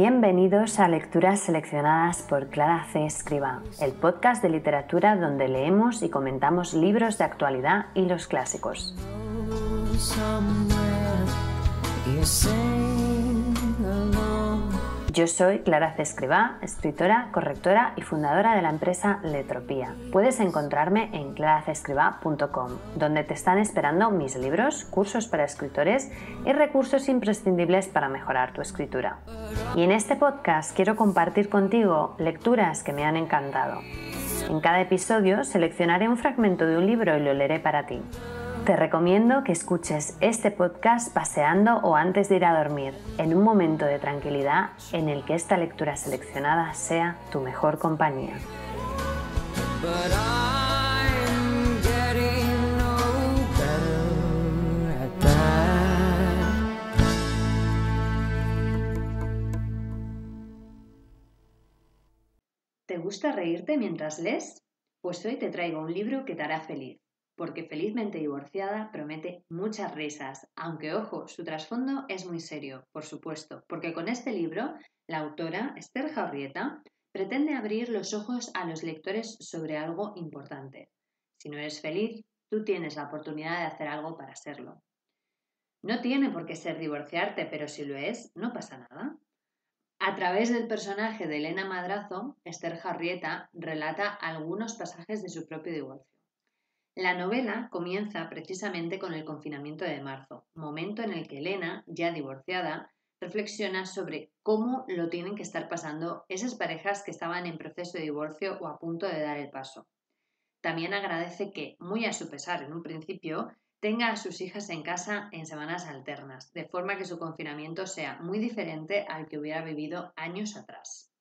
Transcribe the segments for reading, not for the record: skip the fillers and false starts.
Bienvenidos a Lecturas Seleccionadas por Clara C. Escrivá, el podcast de literatura donde leemos y comentamos libros de actualidad y los clásicos. Yo soy Clara C. Escrivá, escritora, correctora y fundadora de la empresa Letropía. Puedes encontrarme en claracescrivá.com, donde te están esperando mis libros, cursos para escritores y recursos imprescindibles para mejorar tu escritura. Y en este podcast quiero compartir contigo lecturas que me han encantado. En cada episodio seleccionaré un fragmento de un libro y lo leeré para ti. Te recomiendo que escuches este podcast paseando o antes de ir a dormir, en un momento de tranquilidad en el que esta lectura seleccionada sea tu mejor compañía. ¿Te gusta reírte mientras lees? Pues hoy te traigo un libro que te hará feliz. Porque Felizmente Divorciada promete muchas risas, aunque ojo, su trasfondo es muy serio, por supuesto, porque con este libro la autora, Esther Jaurrieta, pretende abrir los ojos a los lectores sobre algo importante. Si no eres feliz, tú tienes la oportunidad de hacer algo para serlo. No tiene por qué ser divorciarte, pero si lo es, no pasa nada. A través del personaje de Elena Madrazo, Esther Jaurrieta relata algunos pasajes de su propio divorcio. La novela comienza precisamente con el confinamiento de marzo, momento en el que Elena, ya divorciada, reflexiona sobre cómo lo tienen que estar pasando esas parejas que estaban en proceso de divorcio o a punto de dar el paso. También agradece que, muy a su pesar en un principio, tenga a sus hijas en casa en semanas alternas, de forma que su confinamiento sea muy diferente al que hubiera vivido años atrás.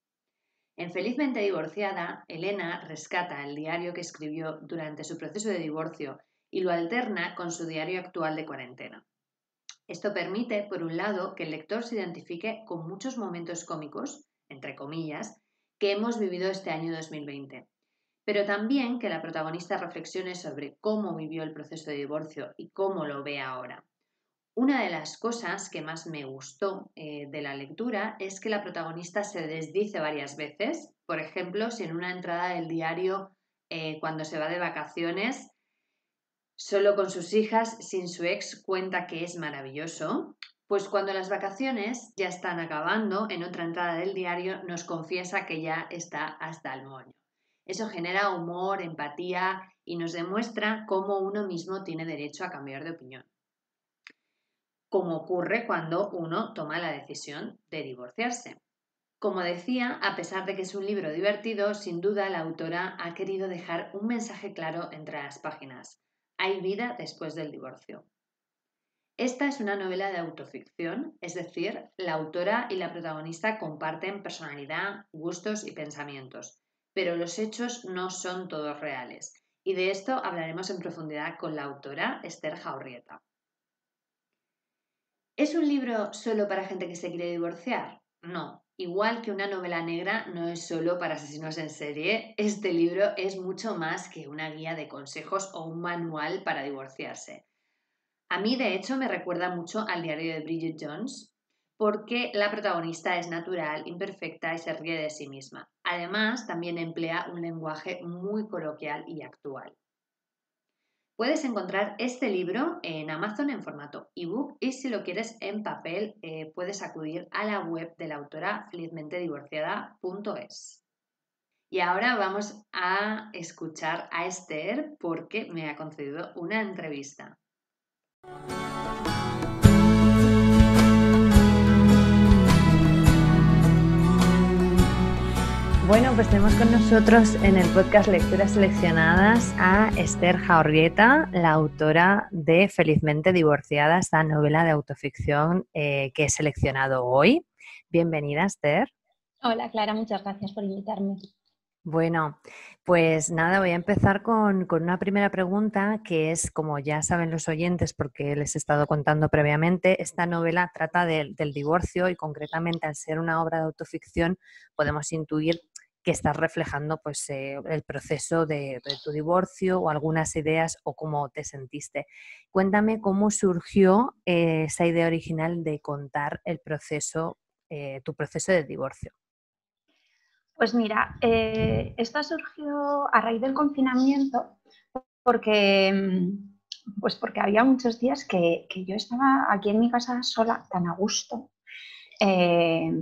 En Felizmente Divorciada, Elena rescata el diario que escribió durante su proceso de divorcio y lo alterna con su diario actual de cuarentena. Esto permite, por un lado, que el lector se identifique con muchos momentos cómicos, entre comillas, que hemos vivido este año 2020, pero también que la protagonista reflexione sobre cómo vivió el proceso de divorcio y cómo lo ve ahora. Una de las cosas que más me gustó de la lectura es que la protagonista se desdice varias veces. Por ejemplo, si en una entrada del diario, cuando se va de vacaciones, solo con sus hijas, sin su ex, cuenta que es maravilloso, pues cuando las vacaciones ya están acabando, en otra entrada del diario nos confiesa que ya está hasta el moño. Eso genera humor, empatía y nos demuestra cómo uno mismo tiene derecho a cambiar de opinión, como ocurre cuando uno toma la decisión de divorciarse. Como decía, a pesar de que es un libro divertido, sin duda la autora ha querido dejar un mensaje claro entre las páginas. Hay vida después del divorcio. Esta es una novela de autoficción, es decir, la autora y la protagonista comparten personalidad, gustos y pensamientos, pero los hechos no son todos reales. Y de esto hablaremos en profundidad con la autora Esther Jaurrieta. ¿Es un libro solo para gente que se quiere divorciar? No. Igual que una novela negra no es solo para asesinos en serie, este libro es mucho más que una guía de consejos o un manual para divorciarse. A mí, de hecho, me recuerda mucho al diario de Bridget Jones, porque la protagonista es natural, imperfecta y se ríe de sí misma. Además, también emplea un lenguaje muy coloquial y actual. Puedes encontrar este libro en Amazon en formato ebook y si lo quieres en papel puedes acudir a la web de la autora felizmentedivorciada.es. Y ahora vamos a escuchar a Esther porque me ha concedido una entrevista. Bueno, pues tenemos con nosotros en el podcast Lecturas Seleccionadas a Esther Jaurrieta, la autora de Felizmente Divorciada, esta novela de autoficción que he seleccionado hoy. Bienvenida, Esther. Hola, Clara, muchas gracias por invitarme. Bueno, pues nada, voy a empezar con una primera pregunta que es, como ya saben los oyentes, porque les he estado contando previamente, esta novela trata del divorcio y concretamente al ser una obra de autoficción podemos intuir que estás reflejando pues, el proceso de tu divorcio o algunas ideas o cómo te sentiste. Cuéntame cómo surgió esa idea original de contar el proceso tu proceso de divorcio. Pues mira, esto ha surgido a raíz del confinamiento porque, porque había muchos días que yo estaba aquí en mi casa sola, tan a gusto, eh,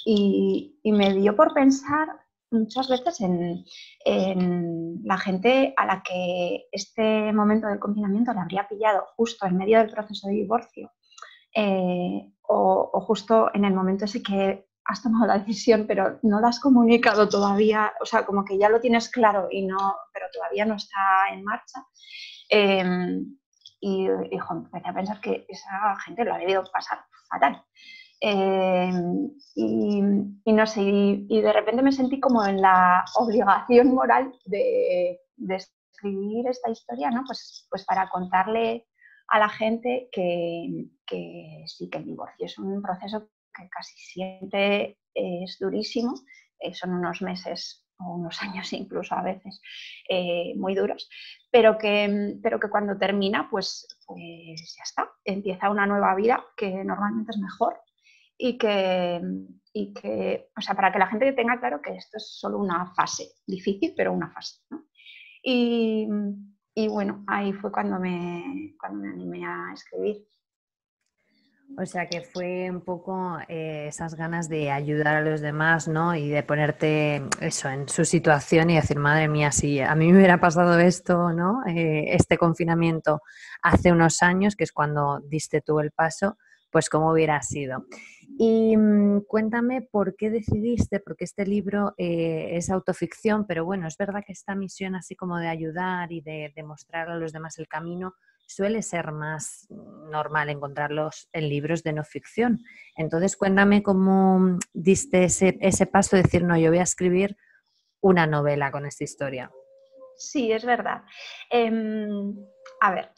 y me dio por pensar muchas veces en la gente a la que este momento del confinamiento le habría pillado justo en medio del proceso de divorcio, o justo en el momento ese que has tomado la decisión pero no la has comunicado todavía, o sea, como que ya lo tienes claro pero todavía no está en marcha. Empecé a pensar que esa gente lo ha debido pasar fatal. Y no sé, y de repente me sentí como en la obligación moral de escribir esta historia, ¿no? Pues para contarle a la gente que sí, que el divorcio es un proceso que casi siempre es durísimo, son unos meses o unos años incluso a veces muy duros, pero que cuando termina, pues ya está, empieza una nueva vida que normalmente es mejor y que, o sea, para que la gente tenga claro que esto es solo una fase, difícil, pero una fase, ¿no? Y, y bueno, ahí fue cuando me animé a escribir. O sea que fue un poco esas ganas de ayudar a los demás, ¿no? Y de ponerte eso en su situación y decir, madre mía, si a mí me hubiera pasado esto, ¿no? Este confinamiento hace unos años, que es cuando diste tú el paso, pues cómo hubiera sido. Y cuéntame por qué decidiste, porque este libro es autoficción, pero bueno, es verdad que esta misión así como de ayudar y de mostrar a los demás el camino suele ser más normal encontrarlos en libros de no ficción. Entonces, cuéntame cómo diste ese paso de decir, no, yo voy a escribir una novela con esta historia. Sí, es verdad. A ver,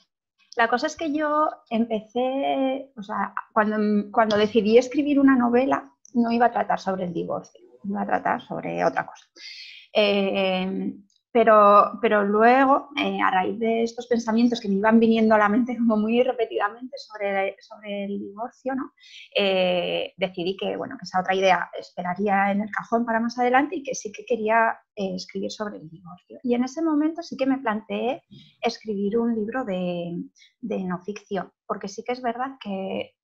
la cosa es que yo empecé, o sea, cuando decidí escribir una novela, no iba a tratar sobre el divorcio, iba a tratar sobre otra cosa. Pero luego, a raíz de estos pensamientos que me iban viniendo a la mente como muy repetidamente sobre el divorcio, ¿no? Decidí que, bueno, que esa otra idea esperaría en el cajón para más adelante y que sí que quería escribir sobre el divorcio. Y en ese momento sí que me planteé escribir un libro de no ficción, porque sí que es verdad que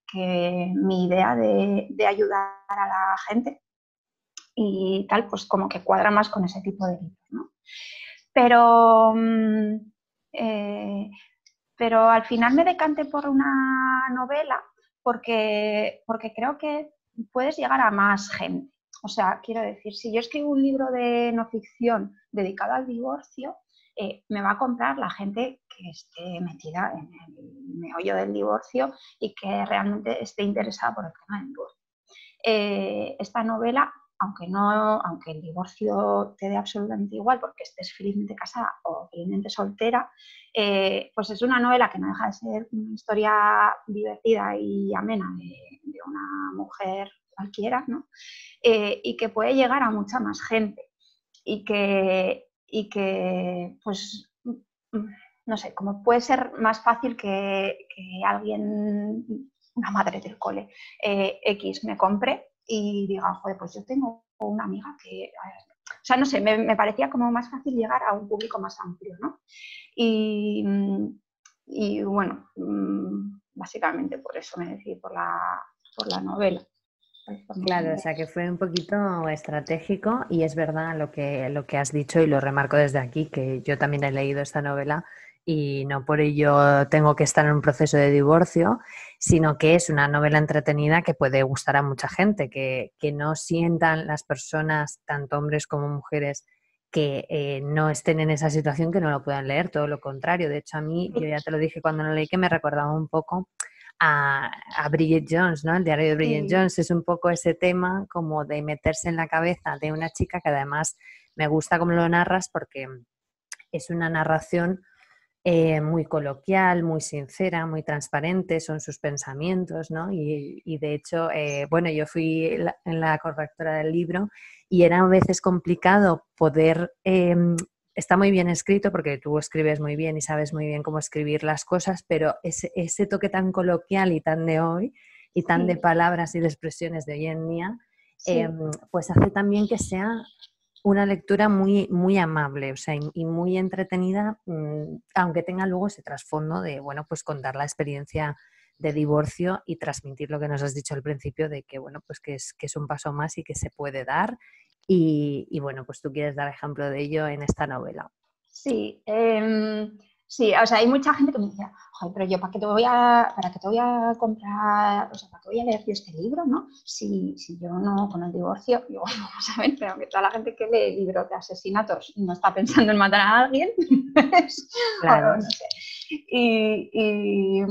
mi idea de ayudar a la gente y tal, pues como que cuadra más con ese tipo de libros, ¿no? Pero, pero al final me decanté por una novela porque creo que puedes llegar a más gente. O sea, quiero decir, si yo escribo un libro de no ficción dedicado al divorcio, me va a comprar la gente que esté metida en el meollo del divorcio y que realmente esté interesada por el tema del divorcio. Esta novela, aunque el divorcio te dé absolutamente igual porque estés felizmente casada o felizmente soltera, pues es una novela que no deja de ser una historia divertida y amena de una mujer cualquiera, ¿no? Y que puede llegar a mucha más gente y que pues, no sé, como puede ser más fácil que alguien, una madre del cole, X me compre y diga, joder, pues yo tengo una amiga que... O sea, no sé, me parecía como más fácil llegar a un público más amplio, ¿no? Y, y bueno, básicamente por eso me decidí por la novela. Claro, o sea que fue un poquito estratégico y es verdad lo que has dicho y lo remarco desde aquí, que yo también he leído esta novela y no por ello tengo que estar en un proceso de divorcio, sino que es una novela entretenida que puede gustar a mucha gente, que no sientan las personas, tanto hombres como mujeres, que no estén en esa situación que no lo puedan leer, todo lo contrario. De hecho, a mí, yo ya te lo dije cuando lo leí, que me recordaba un poco a Bridget Jones, ¿no? El diario de Bridget Sí. Jones es un poco ese tema como de meterse en la cabeza de una chica que además me gusta cómo lo narras porque es una narración muy coloquial, muy sincera, muy transparente, son sus pensamientos, ¿no? Y de hecho, bueno, yo fui en la correctora del libro y era a veces complicado poder... está muy bien escrito porque tú escribes muy bien y sabes muy bien cómo escribir las cosas, pero ese toque tan coloquial y tan de hoy y tan de Sí, palabras y de expresiones de hoy en día, sí. pues hace también que sea una lectura muy, muy amable, o sea, y muy entretenida, aunque tenga luego ese trasfondo de, bueno, pues contar la experiencia de divorcio y transmitir lo que nos has dicho al principio de que, bueno, pues que es un paso más y que se puede dar. Y bueno, pues tú quieres dar ejemplo de ello en esta novela. Sí, sí, o sea, hay mucha gente que me dice, joder, pero yo para qué te voy a comprar, o sea, ¿para qué voy a leer yo este libro, no? Si yo no, con el divorcio, digo, vamos a ver, pero que toda la gente que lee libros de asesinatos no está pensando en matar a alguien, o Claro, no sé. Y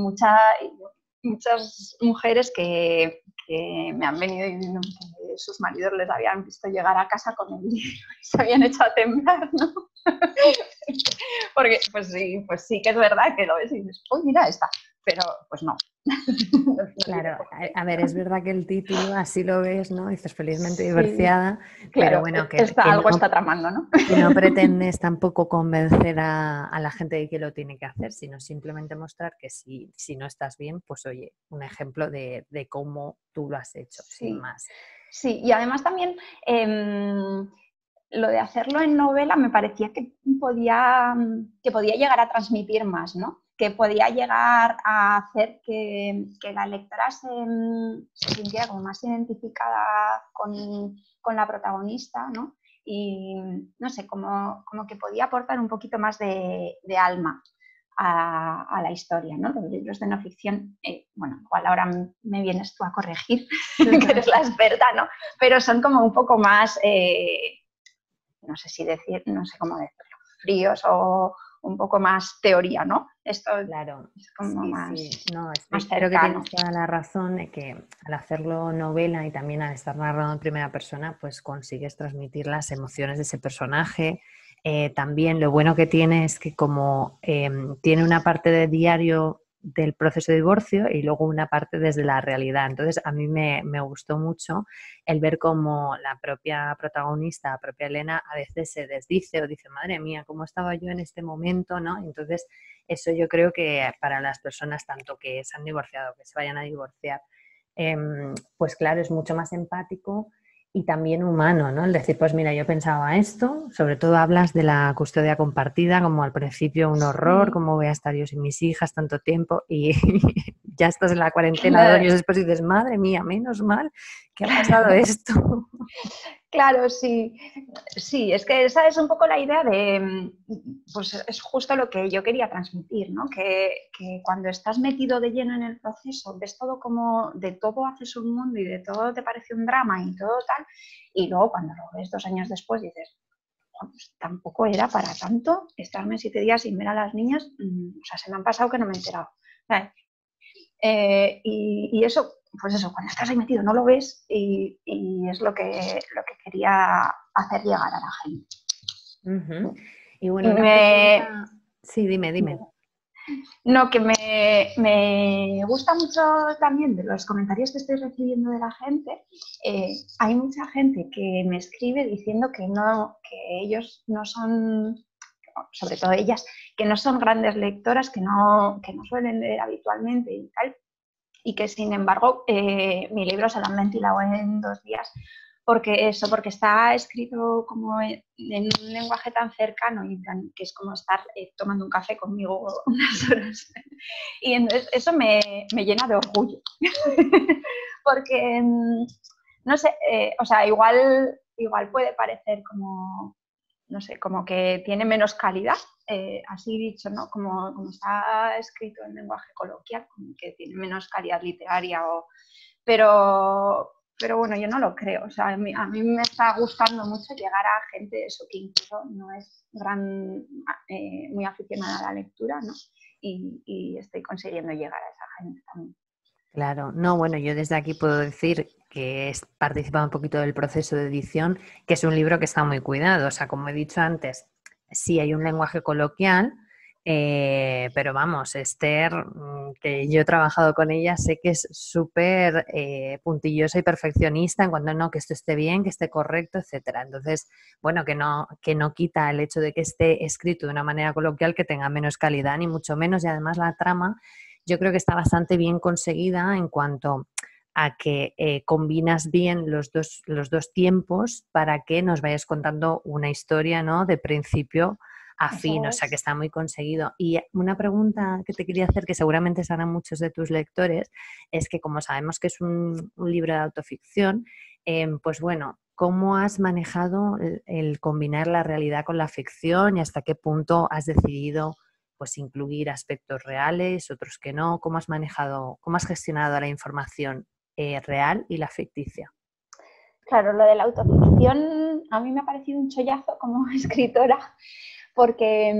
muchas mujeres que me han venido diciendo que sus maridos les habían visto llegar a casa con el libro y se habían hecho a temblar, ¿no? Porque pues sí que es verdad que lo ves y dices, uy, mira esta, pero pues no. claro. A ver, es verdad que el título así lo ves, ¿no? Dices felizmente Sí, divorciada, pero claro, bueno, algo está tramando, ¿no? que no pretendes tampoco convencer a la gente de que lo tiene que hacer, sino simplemente mostrar que si no estás bien, pues oye, un ejemplo de cómo tú lo has hecho, sin Sí, más. sí, y además también lo de hacerlo en novela me parecía que podía llegar a transmitir más, ¿no? Que podía llegar a hacer que la lectora se sintiera como más identificada con la protagonista, ¿no? Y no sé, como que podía aportar un poquito más de alma a la historia, ¿no? Los libros de no ficción, bueno, igual ahora me vienes tú a corregir, que eres la experta, ¿no? Pero son como un poco más, no sé si decir, no sé cómo decirlo, fríos o un poco más teoría, ¿no? Esto Claro, es como sí, más, sí. No, más creo que cercano. tienes toda la razón de que al hacerlo novela y también al estar narrado en primera persona, pues consigues transmitir las emociones de ese personaje. También lo bueno que tiene es que como tiene una parte de diario del proceso de divorcio y luego una parte desde la realidad. Entonces a mí me gustó mucho el ver cómo la propia protagonista, la propia Elena, a veces se desdice o dice, madre mía, ¿cómo estaba yo en este momento? ¿No? Entonces eso yo creo que para las personas tanto que se han divorciado o que se vayan a divorciar, pues claro, es mucho más empático y también humano, ¿no? El decir, pues mira, yo pensaba esto, sobre todo hablas de la custodia compartida, como al principio un horror, Sí. cómo voy a estar yo sin mis hijas tanto tiempo y ya estás en la cuarentena 2 años después y dices, madre mía, menos mal que ha pasado Claro. esto. Claro, sí. Sí, es que esa es un poco la idea de, pues es justo lo que yo quería transmitir, ¿no? Que cuando estás metido de lleno en el proceso, ves todo como de todo haces un mundo y de todo te parece un drama y todo tal, y luego cuando lo ves 2 años después dices, pues tampoco era para tanto estarme 7 días sin ver a las niñas, o sea, se me han pasado que no me he enterado. ¿Sabes? Y eso, pues eso, cuando estás ahí metido no lo ves y es lo que quería hacer llegar a la gente. Uh-huh. Y bueno, una Me, pregunta. Sí, dime. no, que me gusta mucho también de los comentarios que estoy recibiendo de la gente. Hay mucha gente que me escribe diciendo que ellos no son, sobre todo ellas, que no son grandes lectoras, que no suelen leer habitualmente y tal, y que sin embargo mi libro se lo han ventilado en 2 días porque está escrito como en un lenguaje tan cercano y que es como estar tomando un café conmigo unas horas. Y entonces eso me llena de orgullo. Porque, no sé, o sea, igual puede parecer como, no sé, como que tiene menos calidad, así dicho, ¿no? Como está escrito en lenguaje coloquial, como que tiene menos calidad literaria, pero bueno, yo no lo creo. O sea, a mí me está gustando mucho llegar a gente eso que incluso no es muy aficionada a la lectura, ¿no? Y estoy consiguiendo llegar a esa gente también. Claro, no, bueno, yo desde aquí puedo decir que he participado un poquito del proceso de edición, que es un libro que está muy cuidado. O sea, como he dicho antes, sí hay un lenguaje coloquial, pero vamos, Esther, que yo he trabajado con ella, sé que es súper puntillosa y perfeccionista en cuanto no, que esto esté bien, que esté correcto, etcétera. Entonces, bueno, que no quita el hecho de que esté escrito de una manera coloquial que tenga menos calidad, ni mucho menos, y además la trama. yo creo que está bastante bien conseguida en cuanto a que combinas bien los dos tiempos para que nos vayas contando una historia, ¿no? De principio a fin, Eso o sea que es. está muy conseguido. Y una pregunta que te quería hacer, que seguramente se harán muchos de tus lectores, es que como sabemos que es un libro de autoficción, pues bueno, ¿cómo has manejado el combinar la realidad con la ficción y hasta qué punto has decidido pues incluir aspectos reales, otros que no? ¿Cómo has manejado, cómo has gestionado la información real y la ficticia? Claro, lo de la autoficción a mí me ha parecido un chollazo como escritora porque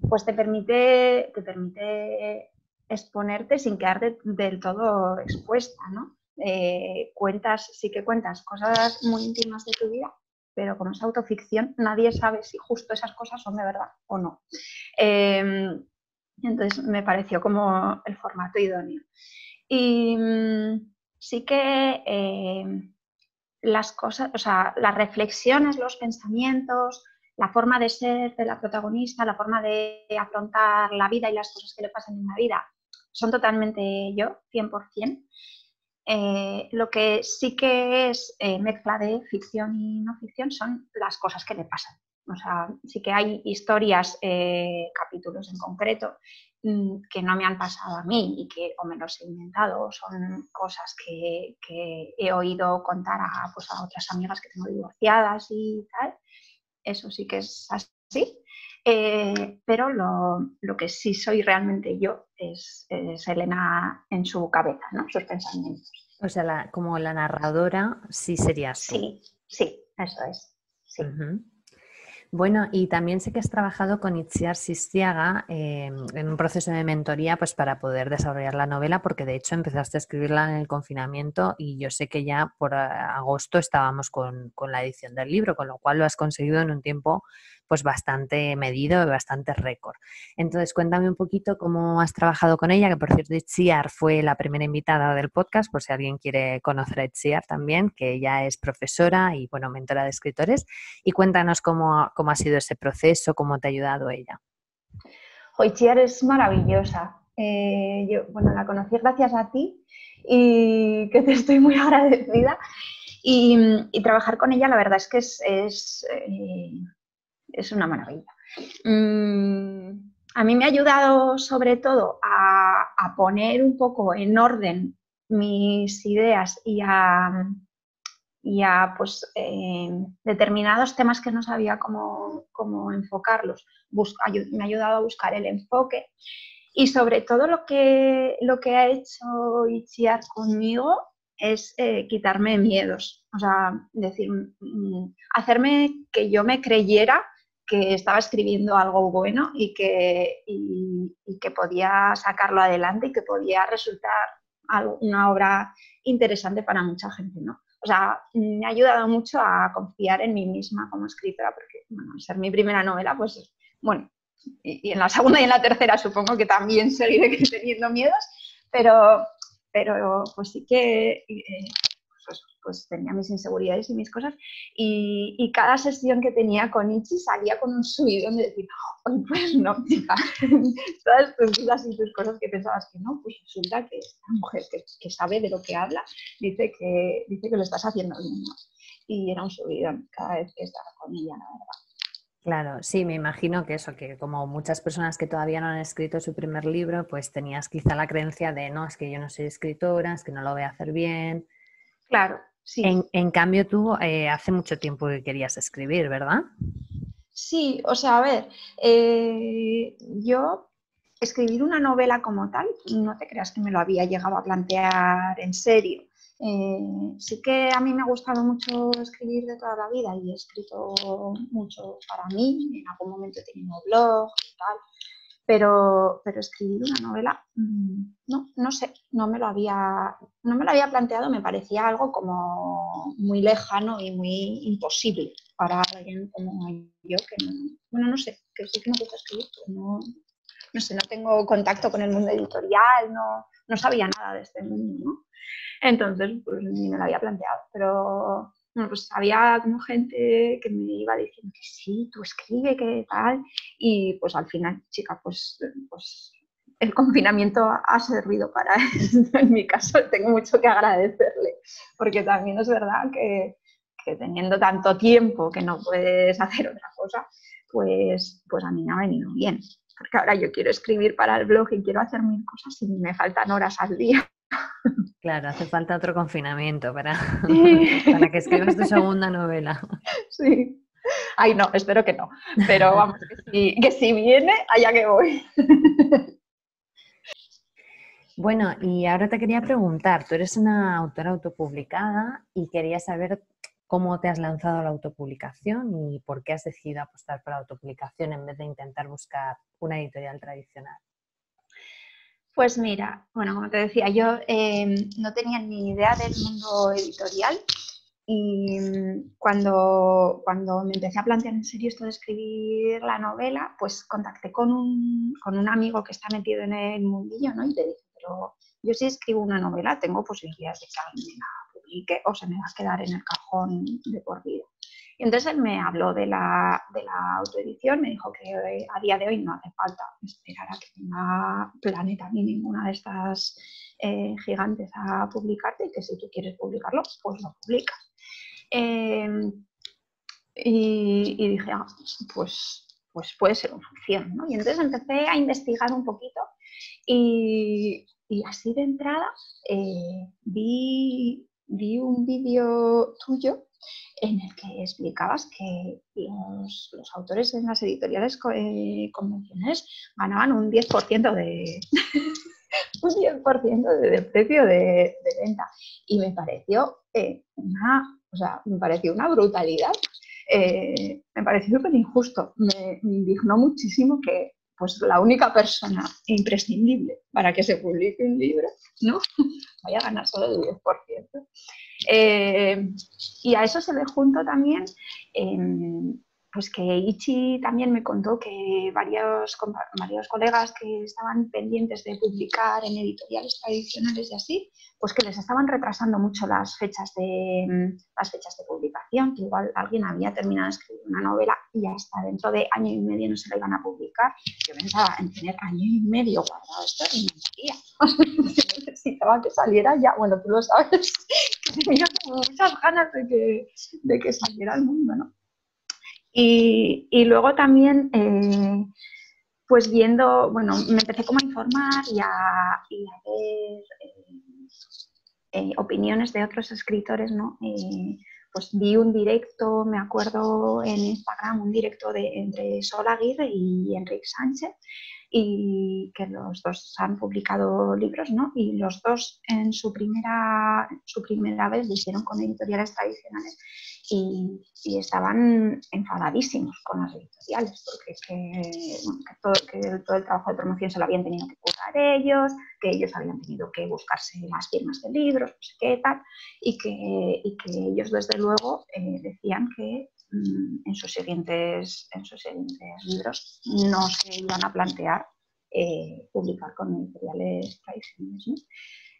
pues te permite exponerte sin quedarte del todo expuesta, ¿no? Sí que cuentas cosas muy íntimas de tu vida, pero como es autoficción, nadie sabe si justo esas cosas son de verdad o no. Entonces me pareció como el formato idóneo. Y sí que las cosas, o sea, las reflexiones, los pensamientos, la forma de ser de la protagonista, la forma de afrontar la vida y las cosas que le pasan en la vida, son totalmente yo, 100%. Lo que sí que es mezcla de ficción y no ficción son las cosas que le pasan. O sea, sí que hay historias, capítulos en concreto, que no me han pasado a mí y que o me los he inventado, son cosas que he oído contar pues a otras amigas que tengo divorciadas y tal. Eso sí que es así. Pero lo que sí soy realmente yo es Elena en su cabeza, ¿no? Sus pensamientos. O sea, como la narradora, sí serías tú. Sí, sí, eso es. Sí. Uh-huh. Bueno, y también sé que has trabajado con Itziar Sistiaga en un proceso de mentoría pues para poder desarrollar la novela, porque de hecho empezaste a escribirla en el confinamiento y yo sé que ya por agosto estábamos con la edición del libro, con lo cual lo has conseguido en un tiempo pues bastante medido y bastante récord. Entonces, cuéntame un poquito cómo has trabajado con ella, que por cierto Itziar fue la primera invitada del podcast, por si alguien quiere conocer a Itziar también, que ella es profesora y bueno, mentora de escritores. Y cuéntanos cómo ha sido ese proceso, cómo te ha ayudado ella. Itziar es maravillosa. Bueno, la conocí gracias a ti y que te estoy muy agradecida. Y trabajar con ella, la verdad es que es una maravilla. A mí me ha ayudado sobre todo a poner un poco en orden mis ideas y a pues, determinados temas que no sabía cómo enfocarlos. Me ha ayudado a buscar el enfoque y sobre todo lo que ha hecho Itziar conmigo es quitarme miedos, o sea, decir, hacerme que yo me creyera que estaba escribiendo algo bueno y que podía sacarlo adelante y que podía resultar una obra interesante para mucha gente, ¿no? O sea, me ha ayudado mucho a confiar en mí misma como escritora, porque, bueno, al ser mi primera novela, pues, bueno, y en la segunda y en la tercera supongo que también seguiré teniendo miedos, pero pues sí que pues tenía mis inseguridades y mis cosas y cada sesión que tenía con Ichi salía con un subidón de decir, oh, pues no, chica, todas tus dudas y tus cosas que pensabas que no, pues resulta que esta mujer que sabe de lo que habla dice que lo estás haciendo bien, ¿no? Y era un subidón cada vez que estaba con ella, la verdad. Claro, sí, me imagino que eso, que como muchas personas que todavía no han escrito su primer libro, pues tenías quizá la creencia de, no, es que yo no soy escritora, es que no lo voy a hacer bien. Claro, sí. En cambio, tú hace mucho tiempo que querías escribir, ¿verdad? Sí, o sea, a ver, yo escribir una novela como tal, no te creas que me lo había llegado a plantear en serio. Sí que a mí me ha gustado mucho escribir de toda la vida y he escrito mucho para mí, en algún momento he tenido blog y tal, pero escribir una novela, no sé, no me lo había planteado, me parecía algo como muy lejano y muy imposible para alguien como yo, que no sé, que sí que me gusta escribir, pero no sé, no tengo contacto con el mundo editorial, no sabía nada de este mundo, ¿no? Entonces, pues ni me lo había planteado, pero bueno, pues había como gente que me iba diciendo que sí, tú escribe, que tal, y pues al final, chica, pues el confinamiento ha servido para esto. En mi caso tengo mucho que agradecerle, porque también es verdad que teniendo tanto tiempo que no puedes hacer otra cosa, pues a mí me ha venido bien. Porque ahora yo quiero escribir para el blog y quiero hacer mil cosas y me faltan horas al día. Claro, hace falta otro confinamiento para, Sí. para que escribas tu segunda novela. Sí. Ay, no, espero que no. Pero vamos, que si viene, allá que voy. Bueno, y ahora te quería preguntar, tú eres una autora autopublicada y quería saber cómo te has lanzado a la autopublicación y por qué has decidido apostar por la autopublicación en vez de intentar buscar una editorial tradicional. Pues mira, bueno, como te decía, yo no tenía ni idea del mundo editorial y cuando me empecé a plantear en serio esto de escribir la novela, pues contacté con un amigo que está metido en el mundillo, ¿no? Y le dije, pero yo si escribo una novela tengo posibilidades de que alguien la publique o se me va a quedar en el cajón de por vida. Y entonces él me habló de la autoedición, me dijo que a día de hoy no hace falta esperar a que venga Planeta ni ninguna de estas gigantes a publicarte y que si tú quieres publicarlo, pues lo publicas. Y dije, pues puede ser una opción, ¿no? Y entonces empecé a investigar un poquito y así de entrada vi un vídeo tuyo en el que explicabas que los autores en las editoriales convencionales ganaban un 10% de un 10% de precio de venta. Y me pareció una brutalidad. Me pareció súper injusto. Me indignó muchísimo que pues la única persona imprescindible para que se publique un libro, ¿no? Vaya a ganar solo el 10%. Y a eso se le junto también pues que Ichi también me contó que varios colegas que estaban pendientes de publicar en editoriales tradicionales y así, pues que les estaban retrasando mucho las fechas de publicación, que igual alguien había terminado de escribir una novela y hasta dentro de año y medio no se la iban a publicar. Yo pensaba en tener año y medio guardado esto y me moría. Necesitaba que saliera ya, bueno, tú lo sabes, que tenía como muchas ganas de que saliera al mundo, ¿no? Y luego también, pues viendo, bueno, me empecé como a informar y a ver opiniones de otros escritores, ¿no? Pues vi un directo, me acuerdo en Instagram, un directo entre Sol Aguirre y Enrique Sánchez, y que los dos han publicado libros, ¿no? Y los dos en su primera vez lo hicieron con editoriales tradicionales y estaban enfadadísimos con las editoriales porque todo el trabajo de promoción se lo habían tenido que currar ellos, que ellos habían tenido que buscarse las firmas de libros, no sé qué tal, y que ellos desde luego decían que en sus siguientes libros no se iban a plantear publicar con editoriales tradicionales, ¿no?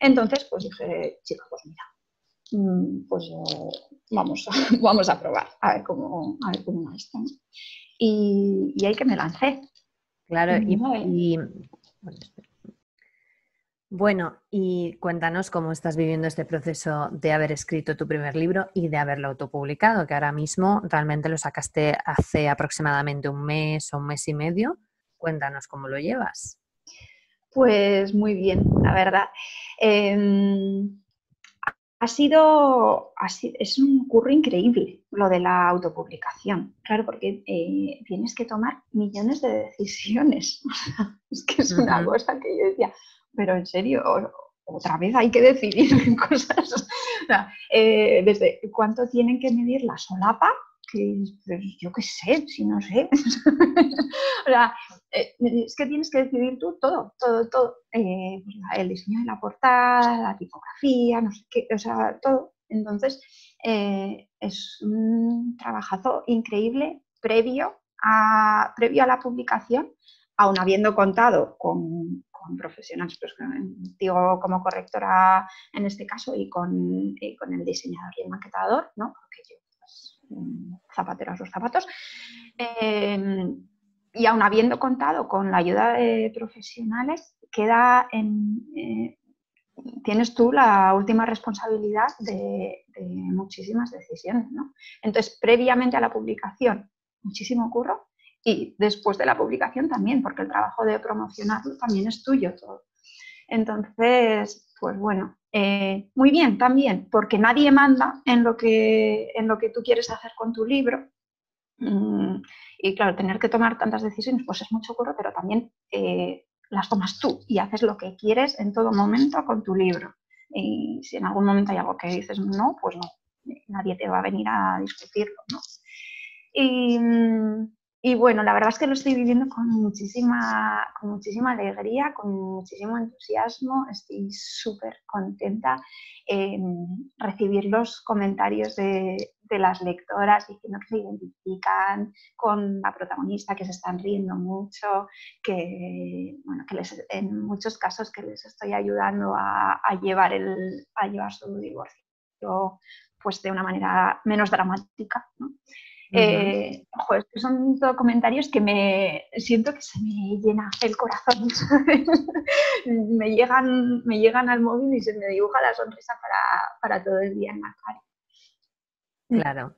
Entonces, pues dije, chica, pues mira, pues vamos a probar, a ver cómo va esto, ¿no? Y ahí que me lancé. Claro, bueno, y cuéntanos cómo estás viviendo este proceso de haber escrito tu primer libro y de haberlo autopublicado, que ahora mismo realmente lo sacaste hace aproximadamente un mes o un mes y medio. Cuéntanos cómo lo llevas. Pues muy bien, la verdad. Es un curro increíble lo de la autopublicación, claro, porque tienes que tomar millones de decisiones. Es que es una cosa que yo decía, pero en serio, otra vez hay que decidir cosas. O sea, desde cuánto tienen que medir la solapa, que pues, yo qué sé, si no sé. O sea, es que tienes que decidir tú todo. Pues el diseño de la portada, la tipografía, no sé qué, o sea, todo. Entonces, es un trabajazo increíble previo a la publicación, aun habiendo contado con profesionales, pues digo como correctora en este caso y con el diseñador y el maquetador, ¿no? Porque yo, pues, zapatero a sus zapatos. Y aun habiendo contado con la ayuda de profesionales, tienes tú la última responsabilidad de muchísimas decisiones, ¿no? Entonces, previamente a la publicación, muchísimo curro, y después de la publicación también, porque el trabajo de promocionarlo también es tuyo todo. Entonces, pues bueno, muy bien también, porque nadie manda en lo que tú quieres hacer con tu libro. Y claro, tener que tomar tantas decisiones, pues es mucho curro, pero también las tomas tú y haces lo que quieres en todo momento con tu libro. Y si en algún momento hay algo que dices no, pues no, nadie te va a venir a discutirlo, ¿no? Y bueno, la verdad es que lo estoy viviendo con muchísima alegría, con muchísimo entusiasmo. Estoy súper contenta en recibir los comentarios de las lectoras diciendo que se identifican con la protagonista, que se están riendo mucho, que en muchos casos que les estoy ayudando a llevar su divorcio pues de una manera menos dramática, ¿no? Joder, son todo comentarios que me siento que se me llena el corazón. me llegan al móvil y se me dibuja la sonrisa para todo el día en la cara. Claro.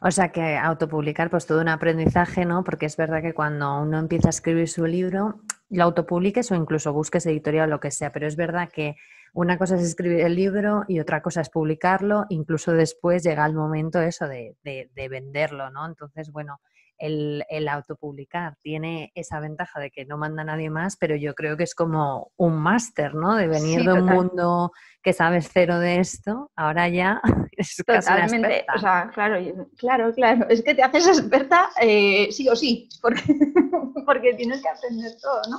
O sea que autopublicar, pues todo un aprendizaje, ¿no? Porque es verdad que cuando uno empieza a escribir su libro, lo autopubliques o incluso busques editorial o lo que sea, pero es verdad que una cosa es escribir el libro y otra cosa es publicarlo, incluso después llega el momento eso de venderlo, ¿no? Entonces, bueno, el autopublicar tiene esa ventaja de que no manda nadie más, pero yo creo que es como un máster, ¿no? De venir Sí, de un total. mundo que sabes cero de esto, ahora ya es casi una Totalmente, experta. o sea, claro, es que te haces experta sí o sí, porque tienes que aprender todo, ¿no?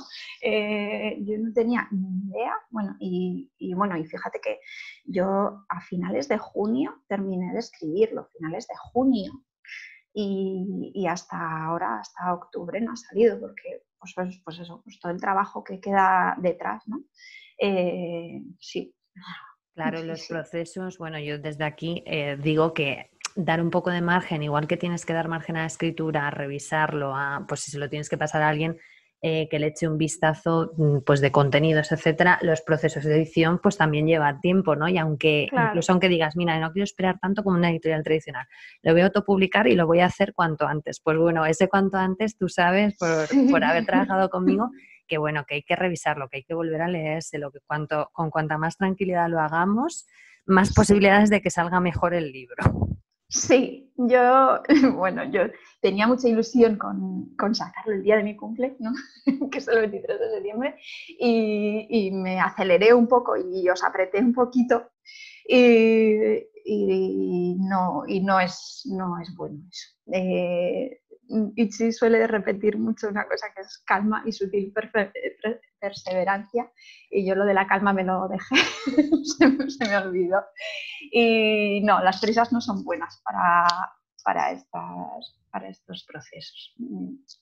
Yo no tenía ni idea, bueno, y fíjate que yo a finales de junio terminé de escribirlo, finales de junio, y hasta ahora, hasta octubre no ha salido, porque pues eso, pues todo el trabajo que queda detrás, ¿no? Sí. Claro, los procesos, bueno, yo desde aquí digo que dar un poco de margen, igual que tienes que dar margen a la escritura, a revisarlo, pues si se lo tienes que pasar a alguien que le eche un vistazo pues de contenidos, etcétera, los procesos de edición pues también llevan tiempo, ¿no? Y incluso aunque digas, mira, no quiero esperar tanto como una editorial tradicional, lo voy a autopublicar y lo voy a hacer cuanto antes. Pues bueno, ese cuanto antes tú sabes por haber trabajado conmigo que bueno, que hay que revisarlo, que hay que volver a leérselo, que con cuanta más tranquilidad lo hagamos, más posibilidades de que salga mejor el libro. Sí, yo tenía mucha ilusión con sacarlo el día de mi cumple, ¿no? Que es el 23 de septiembre, y me aceleré un poco y os apreté un poquito y no es bueno eso. Itchy suele repetir mucho una cosa que es calma y sutil perseverancia, y yo lo de la calma me lo dejé, se me olvidó. Y no, las prisas no son buenas para estos procesos.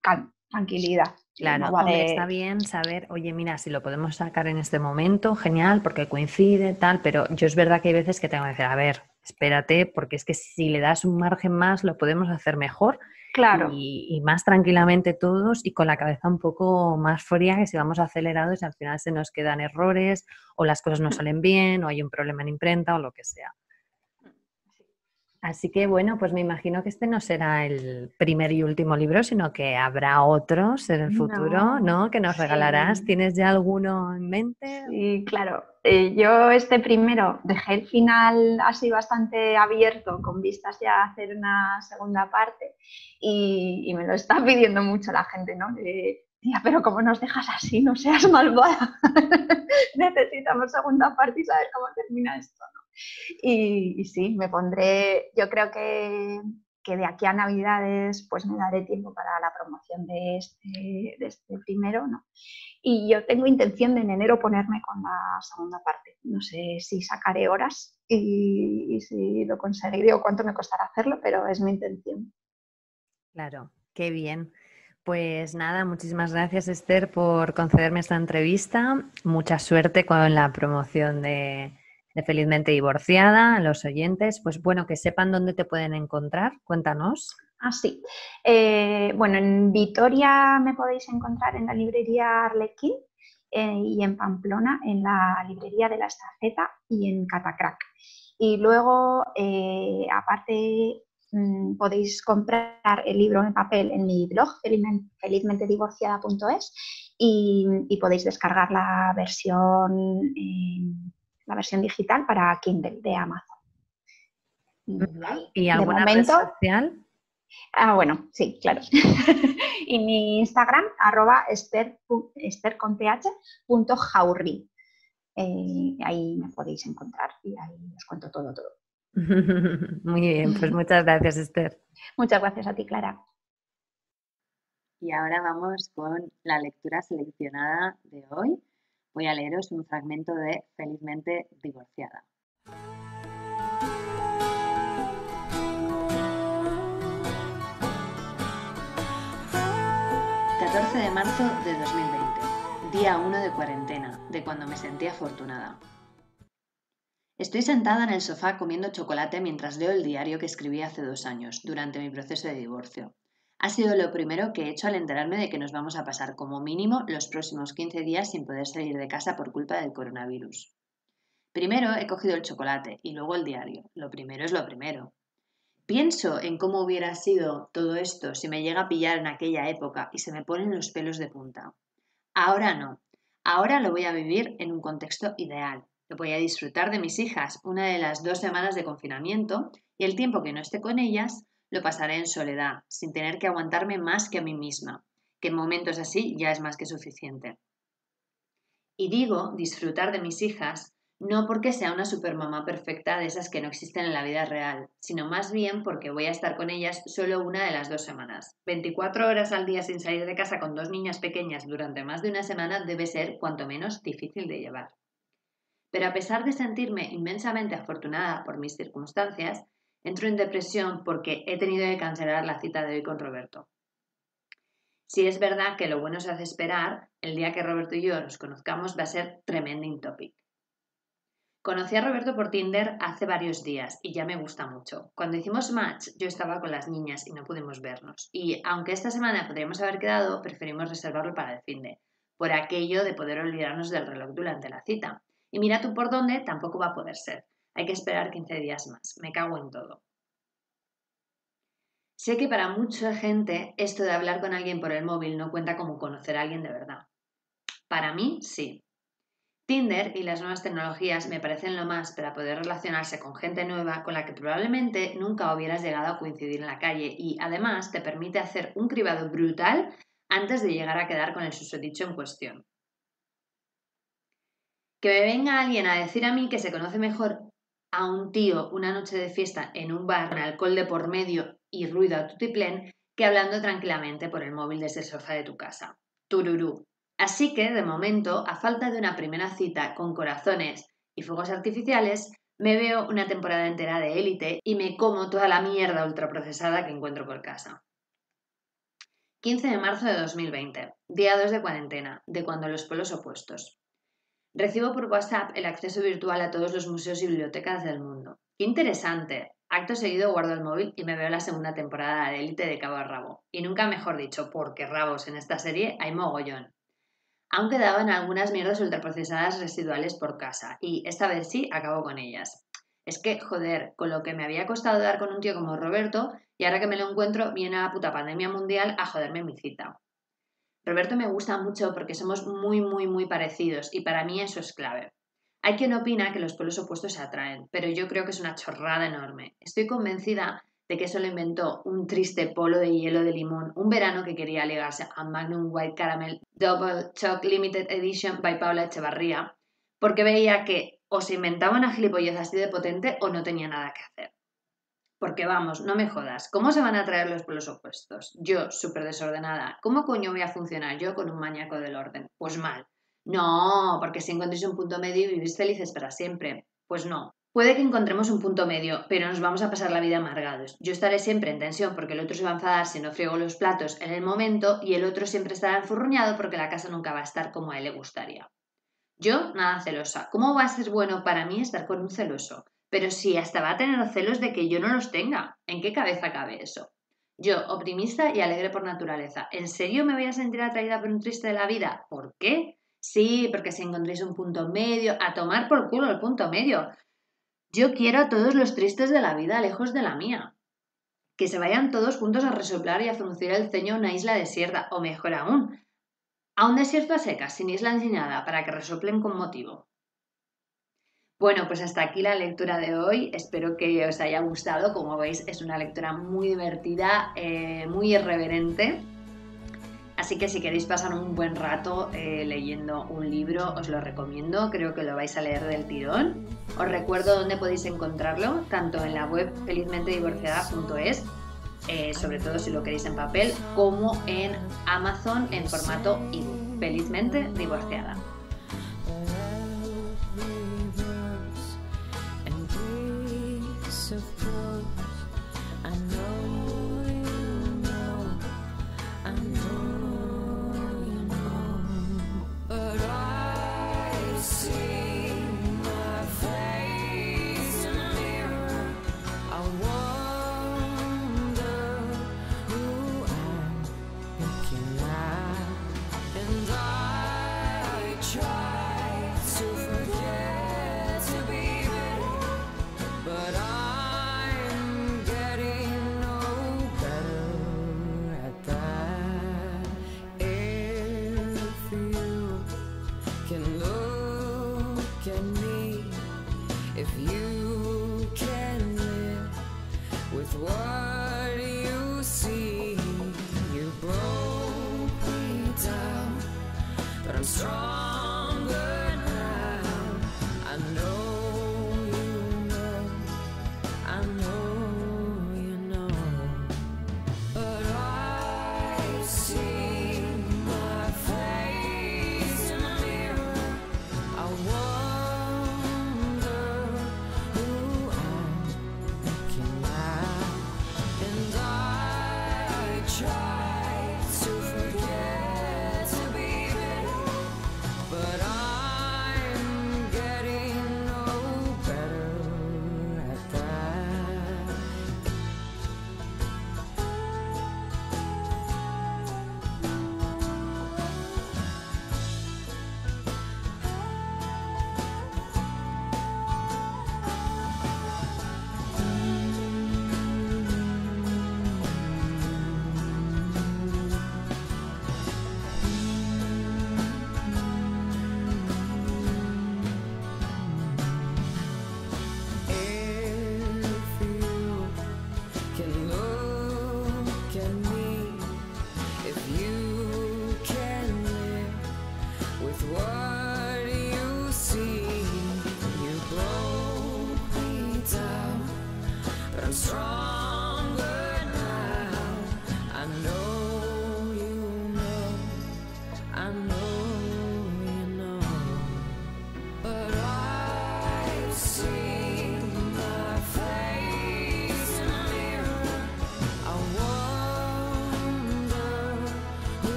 Calma, tranquilidad. Claro, no vale... hombre, está bien saber, oye, mira, si lo podemos sacar en este momento, genial, porque coincide, tal, pero yo es verdad que hay veces que tengo que decir, a ver, espérate, porque es que si le das un margen más, lo podemos hacer mejor. Claro. Y más tranquilamente todos y con la cabeza un poco más fría, que si vamos acelerados y al final se nos quedan errores o las cosas no salen bien o hay un problema en imprenta o lo que sea. Así que bueno, pues me imagino que este no será el primer y último libro, sino que habrá otros en el futuro, ¿no? Que nos regalarás. ¿Tienes ya alguno en mente? Sí, claro. Yo este primero dejé el final así bastante abierto, con vistas ya a hacer una segunda parte, y me lo está pidiendo mucho la gente, ¿no? Tía, pero ¿cómo nos dejas así? No seas malvada. Necesitamos segunda parte y saber cómo termina esto, ¿no? Y sí, me pondré, yo creo que de aquí a Navidades pues me daré tiempo para la promoción de este primero, ¿no? Y yo tengo intención de en enero ponerme con la segunda parte. No sé si sacaré horas y si lo conseguiré o cuánto me costará hacerlo, pero es mi intención. Claro, qué bien. Pues nada, muchísimas gracias, Esther, por concederme esta entrevista. Mucha suerte con la promoción de Felizmente Divorciada, a los oyentes. Pues bueno, que sepan dónde te pueden encontrar. Cuéntanos. Sí. Bueno, en Vitoria me podéis encontrar en la librería Arlequín y en Pamplona en la librería de la Estaceta y en Catacrac. Y luego, aparte, podéis comprar el libro en papel en mi blog, felizmentedivorciada.es, y podéis descargar la versión digital para Kindle de Amazon. ¿Y de alguna red momento, social? bueno, sí, claro. Y mi Instagram, @ester.jaurri. Ahí me podéis encontrar y ahí os cuento todo. Muy bien, pues muchas gracias, Esther. Muchas gracias a ti, Clara. Y ahora vamos con la lectura seleccionada de hoy. Voy a leeros un fragmento de Felizmente divorciada. 14 de marzo de 2020, día 1 de cuarentena, de cuando me sentí afortunada. Estoy sentada en el sofá comiendo chocolate mientras leo el diario que escribí hace 2 años, durante mi proceso de divorcio. Ha sido lo primero que he hecho al enterarme de que nos vamos a pasar como mínimo los próximos 15 días sin poder salir de casa por culpa del coronavirus. Primero he cogido el chocolate y luego el diario. Lo primero es lo primero. Pienso en cómo hubiera sido todo esto si me llega a pillar en aquella época y se me ponen los pelos de punta. Ahora no. Ahora lo voy a vivir en un contexto ideal. Voy a disfrutar de mis hijas una de las 2 semanas de confinamiento y el tiempo que no esté con ellas lo pasaré en soledad, sin tener que aguantarme más que a mí misma, que en momentos así ya es más que suficiente. Y digo disfrutar de mis hijas no porque sea una supermamá perfecta de esas que no existen en la vida real, sino más bien porque voy a estar con ellas solo una de las 2 semanas. 24 horas al día sin salir de casa con 2 niñas pequeñas durante más de una semana debe ser cuanto menos difícil de llevar. Pero a pesar de sentirme inmensamente afortunada por mis circunstancias, entro en depresión porque he tenido que cancelar la cita de hoy con Roberto. Si es verdad que lo bueno se hace esperar, el día que Roberto y yo nos conozcamos va a ser tremending topic. Conocí a Roberto por Tinder hace varios días y ya me gusta mucho. Cuando hicimos match yo estaba con las niñas y no pudimos vernos. Y aunque esta semana podríamos haber quedado, preferimos reservarlo para el finde, por aquello de poder olvidarnos del reloj durante la cita. Y mira tú por dónde, tampoco va a poder ser. Hay que esperar 15 días más. Me cago en todo. Sé que para mucha gente esto de hablar con alguien por el móvil no cuenta como conocer a alguien de verdad. Para mí, sí. Tinder y las nuevas tecnologías me parecen lo más para poder relacionarse con gente nueva con la que probablemente nunca hubieras llegado a coincidir en la calle y además te permite hacer un cribado brutal antes de llegar a quedar con el susodicho en cuestión. Que me venga alguien a decir a mí que se conoce mejor a un tío una noche de fiesta en un bar con alcohol de por medio y ruido a tutiplén que hablando tranquilamente por el móvil desde el sofá de tu casa. Tururú. Así que, de momento, a falta de una primera cita con corazones y fuegos artificiales, me veo una temporada entera de Élite y me como toda la mierda ultraprocesada que encuentro por casa. 15 de marzo de 2020, día 2 de cuarentena, de cuando los polos opuestos. Recibo por WhatsApp el acceso virtual a todos los museos y bibliotecas del mundo. ¡Qué interesante! Acto seguido guardo el móvil y me veo la segunda temporada de Élite de cabo a rabo. Y nunca mejor dicho, porque rabos en esta serie hay mogollón. Aún quedaban algunas mierdas ultraprocesadas residuales por casa y esta vez sí acabo con ellas. Es que, joder, con lo que me había costado dar con un tío como Roberto y ahora que me lo encuentro viene la puta pandemia mundial a joderme mi cita. Roberto me gusta mucho porque somos muy parecidos y para mí eso es clave. Hay quien opina que los polos opuestos se atraen, pero yo creo que es una chorrada enorme. Estoy convencida de que eso lo inventó un triste polo de hielo de limón un verano que quería ligarse a Magnum White Caramel Double Choc Limited Edition by Paula Echevarría, porque veía que o se inventaba una gilipollez así de potente o no tenía nada que hacer. Porque vamos, no me jodas, ¿cómo se van a traer los polos opuestos? Yo, súper desordenada, ¿cómo coño voy a funcionar yo con un maníaco del orden? Pues mal. No, porque si encontréis un punto medio y vivís felices para siempre. Pues no. Puede que encontremos un punto medio, pero nos vamos a pasar la vida amargados. Yo estaré siempre en tensión porque el otro se va a enfadar si no friego los platos en el momento y el otro siempre estará enfurruñado porque la casa nunca va a estar como a él le gustaría. Yo, nada celosa. ¿Cómo va a ser bueno para mí estar con un celoso? Pero si hasta va a tener celos de que yo no los tenga. ¿En qué cabeza cabe eso? Yo, optimista y alegre por naturaleza. ¿En serio me voy a sentir atraída por un triste de la vida? ¿Por qué? Sí, porque si encontréis un punto medio, a tomar por culo el punto medio. Yo quiero a todos los tristes de la vida lejos de la mía. Que se vayan todos juntos a resoplar y a fruncir el ceño a una isla desierta, o mejor aún, a un desierto a secas, sin isla ni nada, para que resoplen con motivo. Bueno, pues hasta aquí la lectura de hoy. Espero que os haya gustado. Como veis, es una lectura muy divertida, muy irreverente. Así que si queréis pasar un buen rato leyendo un libro, os lo recomiendo. Creo que lo vais a leer del tirón. Os recuerdo dónde podéis encontrarlo, tanto en la web felizmentedivorciada.es, sobre todo si lo queréis en papel, como en Amazon en formato ebook. Felizmente Divorciada. If you can live with what you see, you broke me down, but I'm stronger.